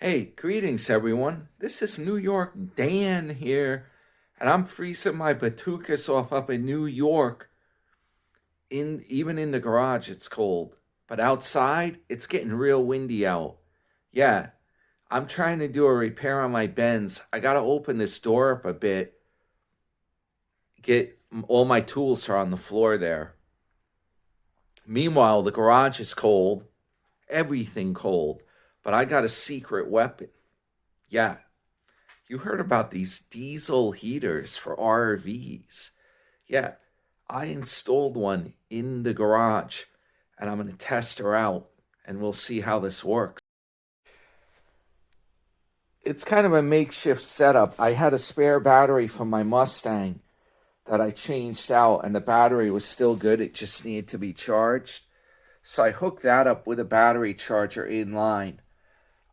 Hey, greetings everyone. This is New York Dan here, and I'm freezing my batukas off up in New York. Even in the garage it's cold, but outside it's getting real windy out. Yeah, I'm trying to do a repair on my Benz. I got to open this door up a bit. Get all my tools are on the floor there. Meanwhile, the garage is cold, everything cold, but I got a secret weapon. Yeah. You heard about these diesel heaters for RVs. Yeah, I installed one in the garage and I'm going to test her out and we'll see how this works. It's kind of a makeshift setup. I had a spare battery from my Mustang that I changed out and the battery was still good. It just needed to be charged. So I hooked that up with a battery charger in line.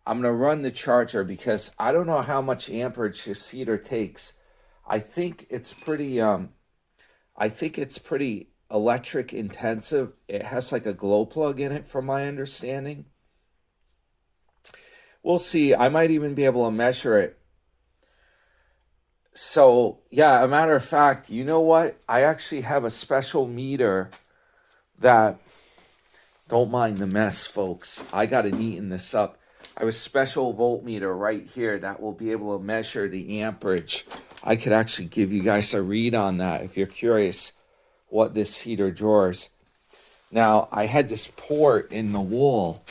I'm going to run the charger because I don't know how much amperage this heater takes. I think it's pretty electric intensive. It has like a glow plug in it from my understanding. We'll see. I might even be able to measure it. So, yeah, a matter of fact, you know what? I actually have a special meter that, don't mind the mess, folks. I got to neaten this up. I have a special voltmeter right here that will be able to measure the amperage. I could actually give you guys a read on that if you're curious what this heater draws. Now, I had this port in the wall.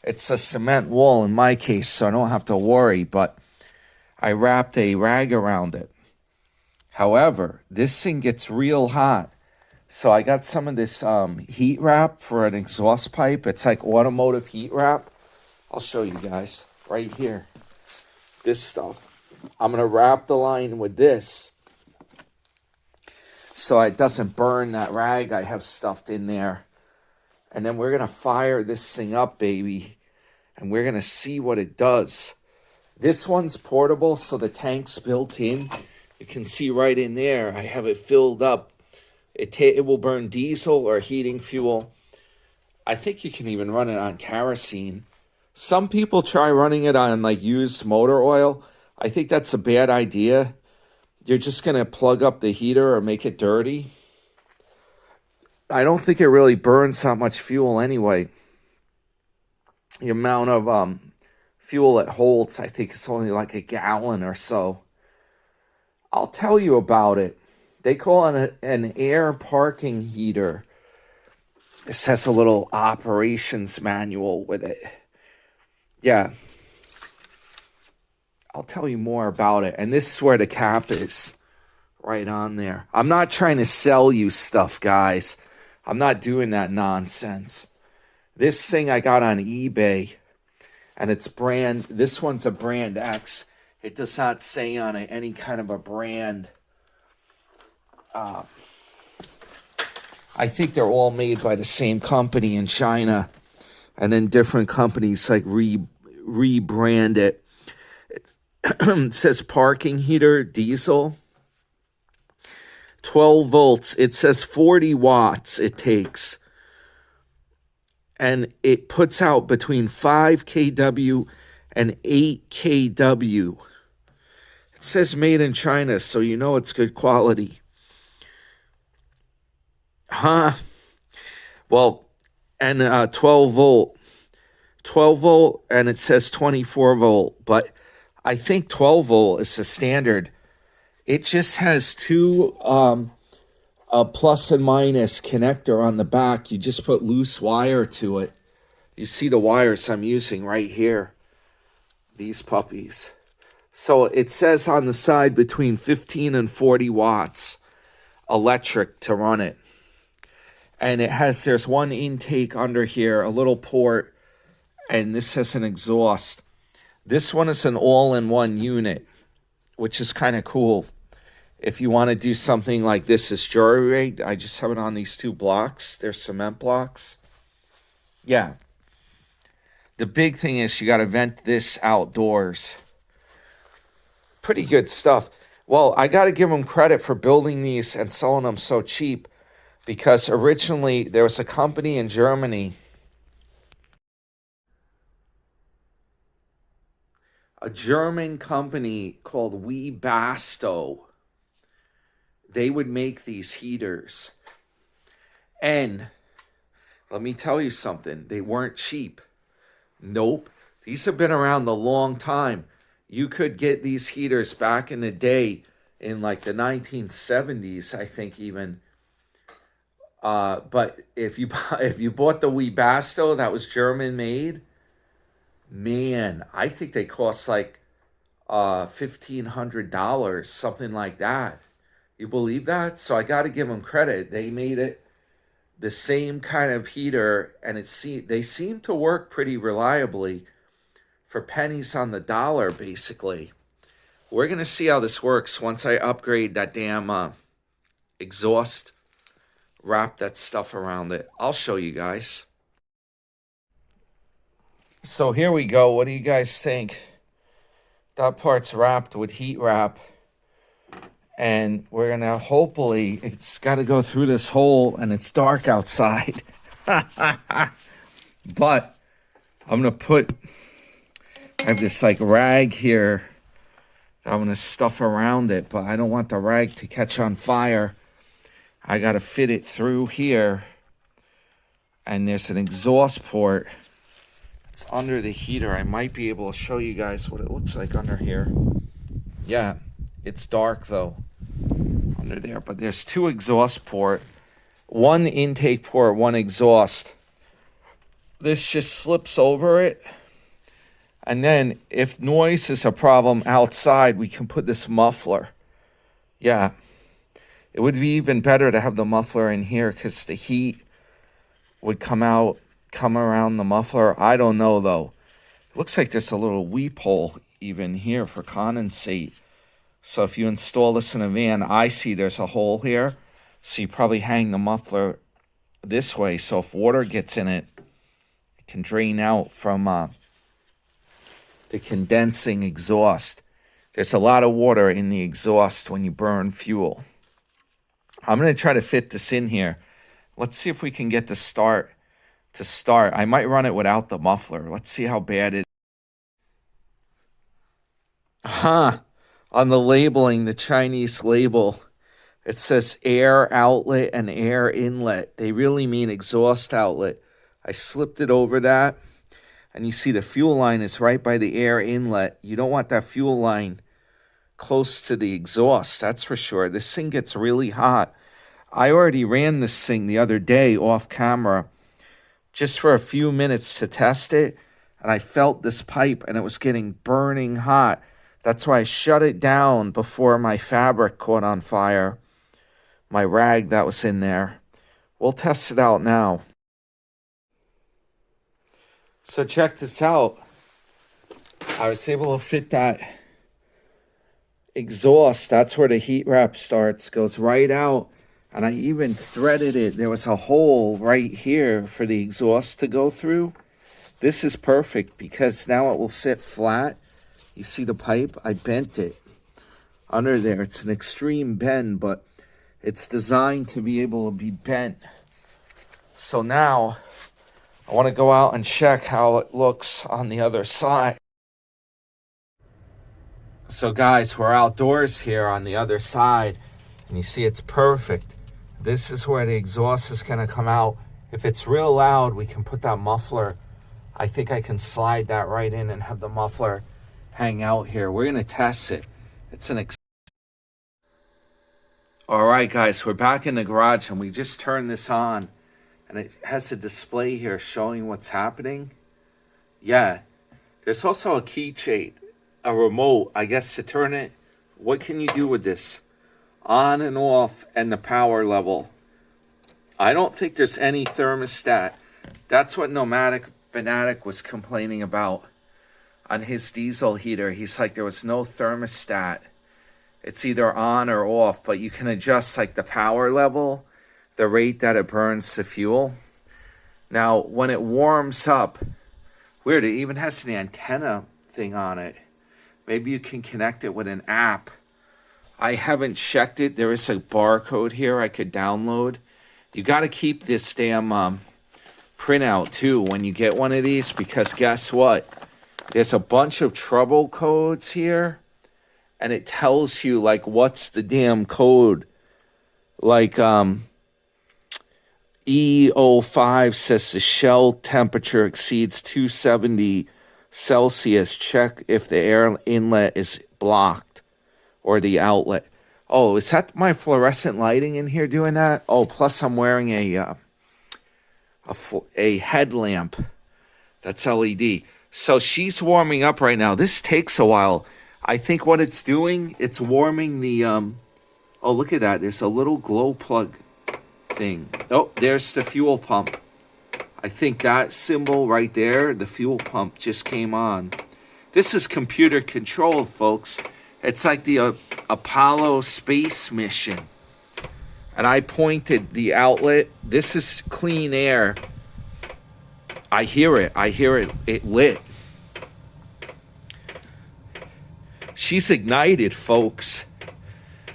It's a cement wall in my case, so I don't have to worry, but I wrapped a rag around it. However, this thing gets real hot. So I got some of this heat wrap for an exhaust pipe. It's like automotive heat wrap. I'll show you guys right here. This stuff. I'm going to wrap the line with this so it doesn't burn that rag I have stuffed in there. And then we're going to fire this thing up, baby. And we're going to see what it does. This one's portable, so the tank's built in. You can see right in there, I have it filled up. It will burn diesel or heating fuel. I think you can even run it on kerosene. Some people try running it on like used motor oil. I think that's a bad idea. You're just going to plug up the heater or make it dirty. I don't think it really burns that much fuel anyway. The amount of fuel it holds, I think it's only like a gallon or so. I'll tell you about it. They call it an air parking heater. This has a little operations manual with it. Yeah. I'll tell you more about it. And this is where the cap is. Right on there. I'm not trying to sell you stuff, guys. I'm not doing that nonsense. This thing I got on eBay. And it's this one's a brand X. It does not say on it any kind of a brand. I think they're all made by the same company in China. And then different companies like rebrand it. It says parking heater, diesel. 12 volts. It says 40 watts it takes. And it puts out between 5 kW and 8 kW. It says made in China, so you know it's good quality. Well, and 12 volt. 12 volt, and it says 24 volt. But I think 12 volt is the standard. It just has two a plus and minus connector on the back. You just put loose wire to it. You see the wires I'm using right here. These puppies. So it says on the side between 15 and 40 watts electric to run it. And there's one intake under here, a little port, and this has an exhaust. This one is an all-in-one unit, which is kind of cool. If you want to do something like this, is jury-rigged. I just have it on these two blocks. They're cement blocks. Yeah. The big thing is you got to vent this outdoors. Pretty good stuff. Well, I got to give them credit for building these and selling them so cheap, because originally there was a company in Germany a German company called Webasto. They would make these heaters. And let me tell you something. They weren't cheap. Nope. These have been around a long time. You could get these heaters back in the day in like the 1970s, I think even. But if you bought the Webasto that was German made, man, I think they cost like $1,500, something like that. You believe that? So I got to give them credit. They made it the same kind of heater, and they seem to work pretty reliably for pennies on the dollar, basically. We're going to see how this works once I upgrade that damn exhaust, wrap that stuff around it. I'll show you guys. So here we go. What do you guys think? That part's wrapped with heat wrap. And we're going to hopefully, it's got to go through this hole, and it's dark outside. But I'm going to I have this like rag here. I'm going to stuff around it, but I don't want the rag to catch on fire. I got to fit it through here. And there's an exhaust port. It's under the heater. I might be able to show you guys what it looks like under here. Yeah, it's dark though under there, but there's two exhaust port, one intake port, one exhaust. This just slips over it. And then if noise is a problem outside, we can put this muffler. Yeah, it would be even better to have the muffler in here because the heat would come around the muffler. I don't know though. It looks like there's a little weep hole even here for condensate. So if you install this in a van, I see there's a hole here. So you probably hang the muffler this way. So if water gets in it, it can drain out from the condensing exhaust. There's a lot of water in the exhaust when you burn fuel. I'm going to try to fit this in here. Let's see if we can get the start to start. I might run it without the muffler. Let's see how bad it is. On the labeling, the Chinese label, it says air outlet and air inlet. They really mean exhaust outlet. I slipped it over that. And you see the fuel line is right by the air inlet. You don't want that fuel line close to the exhaust, that's for sure. This thing gets really hot. I already ran this thing the other day off camera just for a few minutes to test it. And I felt this pipe and it was getting burning hot. That's why I shut it down before my fabric caught on fire. My rag that was in there. We'll test it out now. So check this out. I was able to fit that exhaust. That's where the heat wrap starts. Goes right out. And I even threaded it. There was a hole right here for the exhaust to go through. This is perfect because now it will sit flat. You see the pipe? I bent it under there. It's an extreme bend, but it's designed to be able to be bent. So now I want to go out and check how it looks on the other side. So guys, we're outdoors here on the other side, and you see it's perfect. This is where the exhaust is going to come out. If it's real loud, we can put that muffler. I think I can slide that right in and have the muffler hang out here. We're going to test it. It's an All right, guys, we're back in the garage, and we just turned this on, and it has a display here showing what's happening. Yeah, there's also a keychain, a remote, I guess, to turn it. What can you do with this? On and off, and the power level. I don't think there's any thermostat. That's what Nomadic Fanatic was complaining about on his diesel heater. He's like, there was no thermostat. It's either on or off, but you can adjust like the power level, the rate that it burns the fuel. Now, when it warms up, weird, it even has an antenna thing on it. Maybe you can connect it with an app. I haven't checked it. There is a barcode here I could download. You got to keep this damn printout too when you get one of these, because guess what? There's a bunch of trouble codes here, and it tells you like what's the damn code. Like E05 says the shell temperature exceeds 270 Celsius. Check if the air inlet is blocked or the outlet. Oh, is that my fluorescent lighting in here doing that? Oh, plus I'm wearing a headlamp that's LED. So she's warming up right now. This takes a while. I think what it's doing, it's warming the oh, look at that. There's a little glow plug thing. Oh, there's the fuel pump. I think that symbol right there, the fuel pump just came on. This is computer controlled, folks. It's like the Apollo space mission. And I pointed the outlet. This is clean air. I hear it. It lit. She's ignited, folks.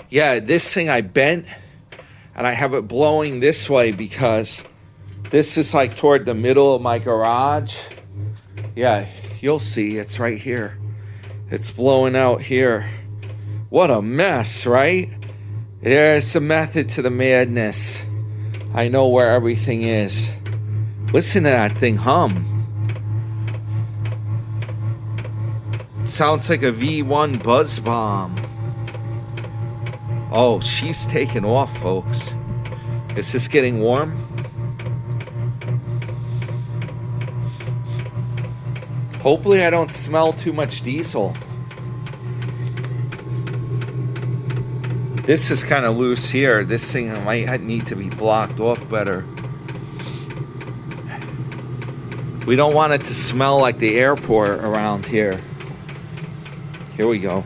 Yeah, this thing I bent, and I have it blowing this way because this is like toward the middle of my garage. Yeah, you'll see. It's right here. It's blowing out here. What a mess, right? There's a method to the madness. I know where everything is. Listen to that thing hum. Sounds like a V1 buzz bomb. Oh, she's taking off, folks. Is this getting warm? Hopefully I don't smell too much diesel. This is kind of loose here. This thing might need to be blocked off better. We don't want it to smell like the airport around here. Here we go.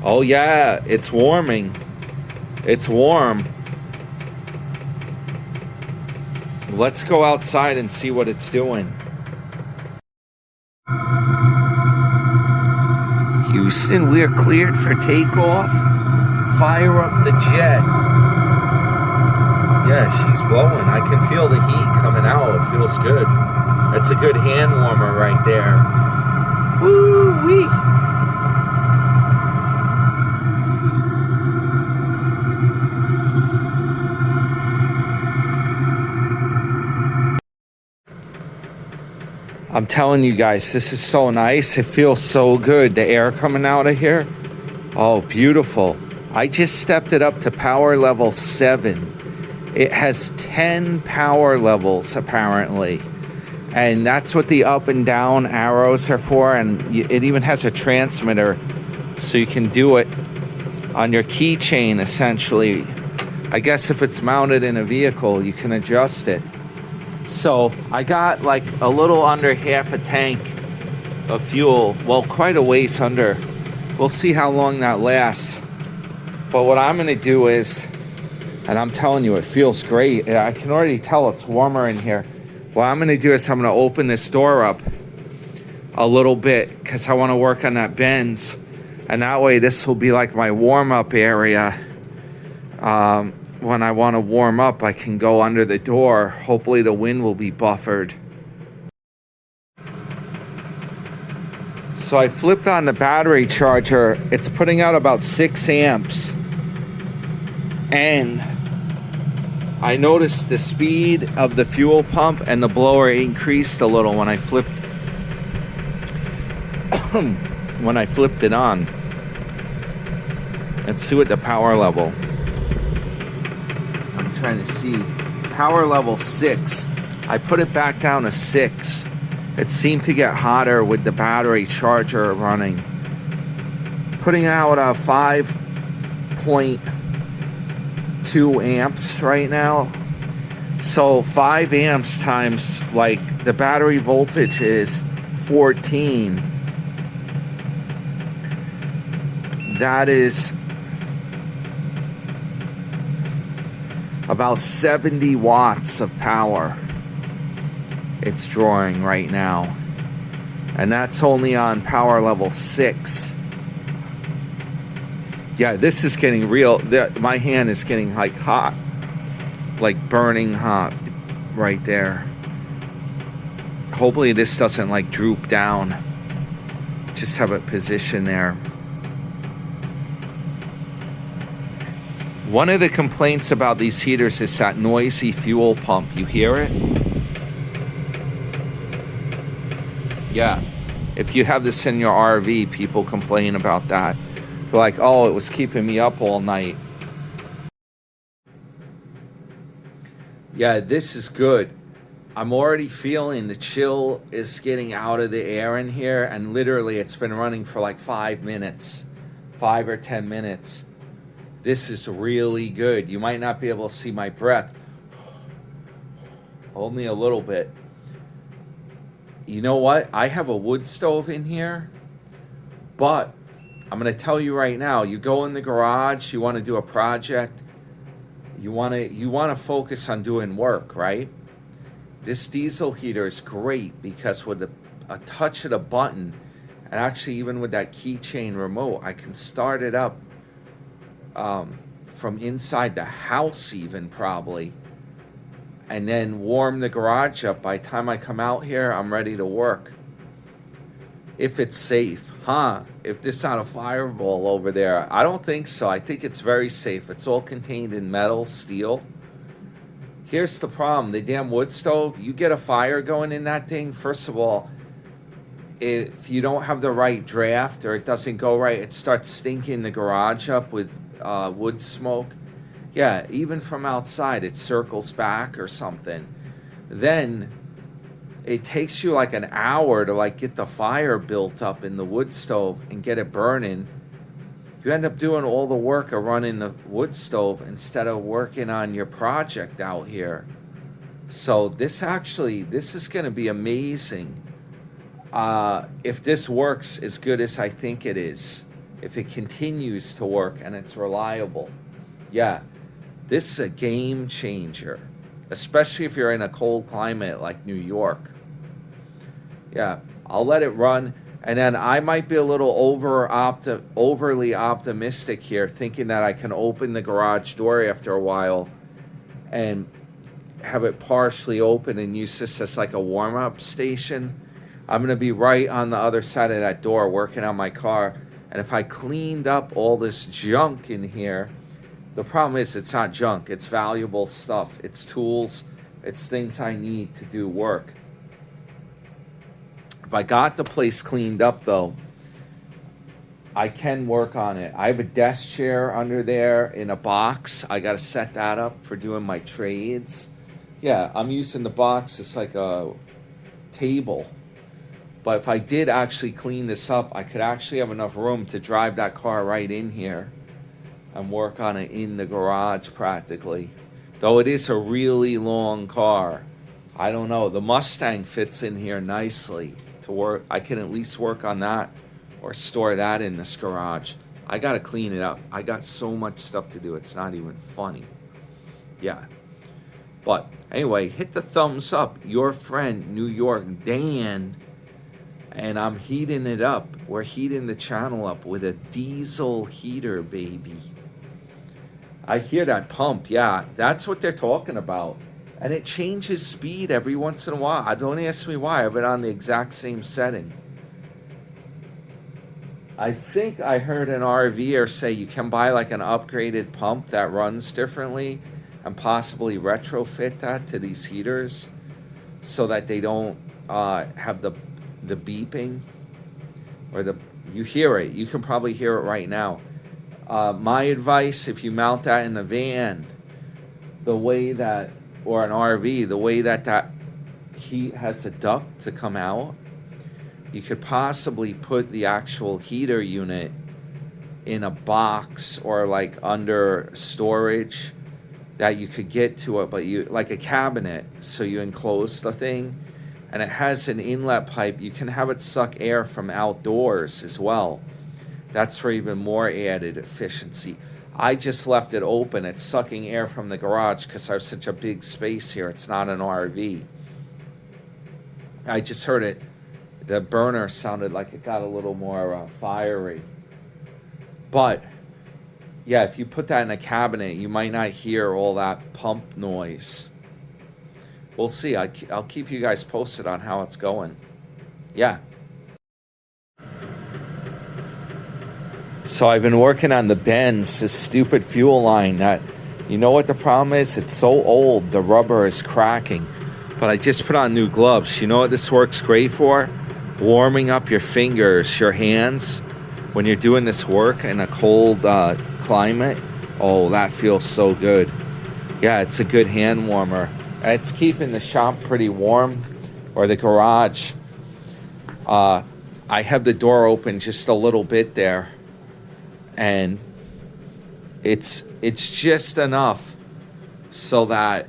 Oh yeah, it's warming. It's warm. Let's go outside and see what it's doing. Houston, we're cleared for takeoff. Fire up the jet. Yeah, she's blowing. I can feel the heat coming out. It feels good. That's a good hand warmer right there. Woo-wee. I'm telling you guys, this is so nice. It feels so good. The air coming out of here. Oh, beautiful. I just stepped it up to power level 7. It has 10 power levels, apparently. And that's what the up and down arrows are for. And it even has a transmitter, so you can do it on your keychain, essentially. I guess if it's mounted in a vehicle, you can adjust it. So I got like a little under half a tank of fuel. Well, quite a ways under. We'll see how long that lasts. But what I'm going to do is, and I'm telling you, it feels great. I can already tell it's warmer in here. What I'm going to do is I'm going to open this door up a little bit because I want to work on that Benz. And that way this will be like my warm-up area. When I want to warm up, I can go under the door. Hopefully the wind will be buffered. So I flipped on the battery charger. It's putting out about 6 amps. And I noticed the speed of the fuel pump and the blower increased a little when I flipped it on. Let's see what the power level. I'm trying to see. Power level 6. I put it back down to 6. It seemed to get hotter with the battery charger running. Putting out a 5.2 amps right now. So 5 amps times, like, the battery voltage is 14. That is about 70 watts of power it's drawing right now. And that's only on power level 6. Yeah, this is getting real. My hand is getting like hot, like burning hot right there. Hopefully this doesn't like droop down. Just have it positioned there. One of the complaints about these heaters is that noisy fuel pump. You hear it? Yeah. If you have this in your RV, people complain about that. They're like, oh, it was keeping me up all night. Yeah, this is good. I'm already feeling the chill is getting out of the air in here, and literally it's been running for like 5 minutes, 5 or 10 minutes. This is really good. You might not be able to see my breath. Only a little bit. You know what? I have a wood stove in here, but I'm going to tell you right now, you go in the garage, you want to do a project, you want to focus on doing work, right? This diesel heater is great because with a touch of the button, and actually even with that keychain remote, I can start it up from inside the house even probably, and then warm the garage up. By the time I come out here, I'm ready to work. If it's safe, huh? If there's not a fireball over there. I don't think so. I think it's very safe. It's all contained in metal, steel. Here's the problem. The damn wood stove, you get a fire going in that thing, first of all, if you don't have the right draft or it doesn't go right, it starts stinking the garage up with wood smoke. Yeah, even from outside, it circles back or something. Then it takes you like an hour to like get the fire built up in the wood stove and get it burning. You end up doing all the work of running the wood stove instead of working on your project out here. So this is going to be amazing. If this works as good as I think it is, if it continues to work and it's reliable, yeah, this is a game changer, especially if you're in a cold climate like New York. Yeah, I'll let it run. And then I might be a little overly optimistic here, thinking that I can open the garage door after a while and have it partially open and use this as like a warm-up station. I'm going to be right on the other side of that door working on my car. And if I cleaned up all this junk in here, the problem is it's not junk. It's valuable stuff. It's tools. It's things I need to do work. If I got the place cleaned up, though, I can work on it. I have a desk chair under there in a box. I got to set that up for doing my trades. Yeah, I'm using the box as like a table. But if I did actually clean this up, I could actually have enough room to drive that car right in here and work on it in the garage practically. Though it is a really long car. I don't know. The Mustang fits in here nicely to work. I can at least work on that or store that in this garage. I got to clean it up. I got so much stuff to do. It's not even funny. Yeah. But anyway, hit the thumbs up. Your friend, New York Dan. And I'm heating it up. We're heating the channel up with a diesel heater, baby. I hear that pump. Yeah, that's what they're talking about. And it changes speed every once in a while. Don't ask me why. I have it on the exact same setting. I think I heard an RVer say you can buy like an upgraded pump that runs differently and possibly retrofit that to these heaters so that they don't have the beeping or you hear it. You can probably hear it right now. My advice, if you mount that in the van, or an RV, the way that heat has a duct to come out, you could possibly put the actual heater unit in a box or like under storage that you could get to it, but like a cabinet, so you enclose the thing and it has an inlet pipe. You can have it suck air from outdoors as well. That's for even more added efficiency. I just left it open. It's sucking air from the garage because I have such a big space here. It's not an RV. I just heard it. The burner sounded like it got a little more fiery. But, yeah, if you put that in a cabinet, you might not hear all that pump noise. We'll see. I'll keep you guys posted on how it's going. Yeah. So I've been working on the bends, this stupid fuel line that, you know what the problem is? It's so old, the rubber is cracking. But I just put on new gloves. You know what this works great for? Warming up your fingers, your hands, when you're doing this work in a cold climate. Oh, that feels so good. Yeah, it's a good hand warmer. It's keeping the shop pretty warm, or the garage. I have the door open just a little bit there, and it's just enough so that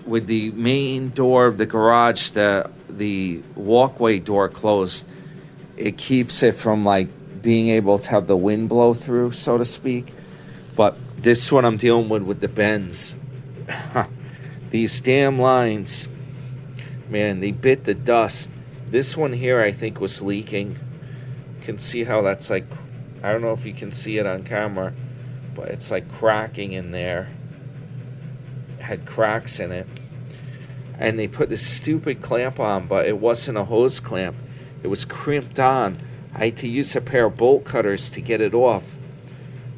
with the main door of the garage, the walkway door closed, it keeps it from like being able to have the wind blow through, so to speak. But this is what I'm dealing with the bends. These damn lines, man, they bit the dust. This one here, I think, was leaking. You can see how that's like, I don't know if you can see it on camera, but it's like cracking in there. It had cracks in it. And they put this stupid clamp on, but it wasn't a hose clamp. It was crimped on. I had to use a pair of bolt cutters to get it off,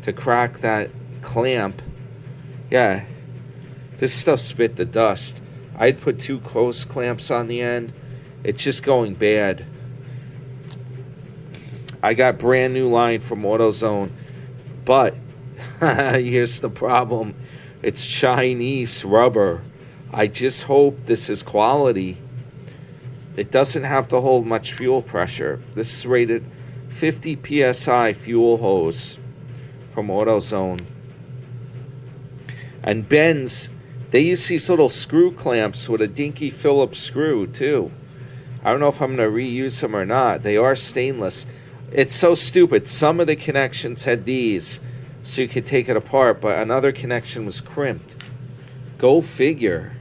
to crack that clamp. Yeah, this stuff spit the dust. I'd put 2 hose clamps on the end. It's just going bad. I got brand new line from AutoZone, but here's the problem. It's Chinese rubber. I just hope this is quality. It doesn't have to hold much fuel pressure. This is rated 50 PSI fuel hose from AutoZone. And bends, they use these little screw clamps with a dinky Phillips screw too. I don't know if I'm going to reuse them or not. They are stainless. It's so stupid. Some of the connections had these, so you could take it apart, but another connection was crimped. Go figure.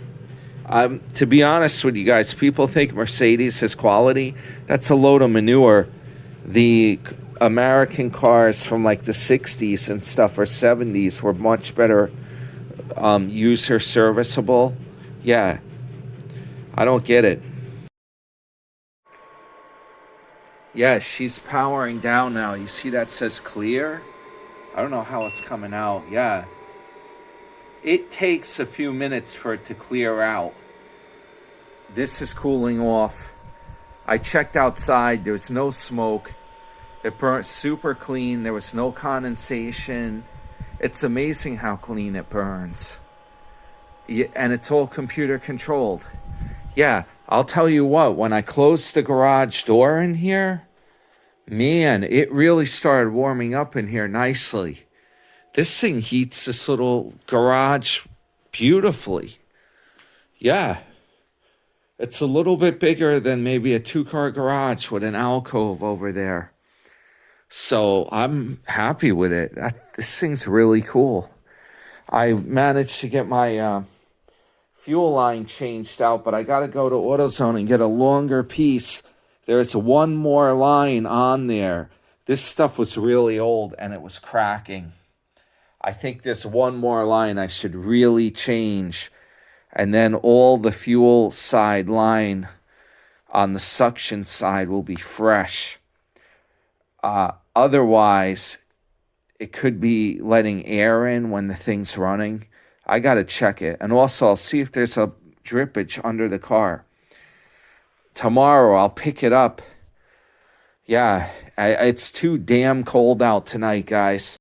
To be honest with you guys, people think Mercedes is quality. That's a load of manure. The American cars from like the 60s and stuff, or 70s, were much better user serviceable. Yeah, I don't get it. Yeah, she's powering down now. You see that says clear? I don't know how it's coming out. Yeah. It takes a few minutes for it to clear out. This is cooling off. I checked outside. There was no smoke. It burnt super clean. There was no condensation. It's amazing how clean it burns. And it's all computer controlled. Yeah, I'll tell you what, when I closed the garage door in here, man, it really started warming up in here nicely. This thing heats this little garage beautifully. Yeah. It's a little bit bigger than maybe a 2-car garage with an alcove over there. So I'm happy with it. This thing's really cool. I managed to get my fuel line changed out, but I got to go to AutoZone and get a longer piece. There's one more line on there. This stuff was really old and it was cracking. I think there's one more line I should really change. And then all the fuel side line on the suction side will be fresh. Otherwise, it could be letting air in when the thing's running. I got to check it. And also, I'll see if there's a drippage under the car. Tomorrow, I'll pick it up. Yeah, it's too damn cold out tonight, guys.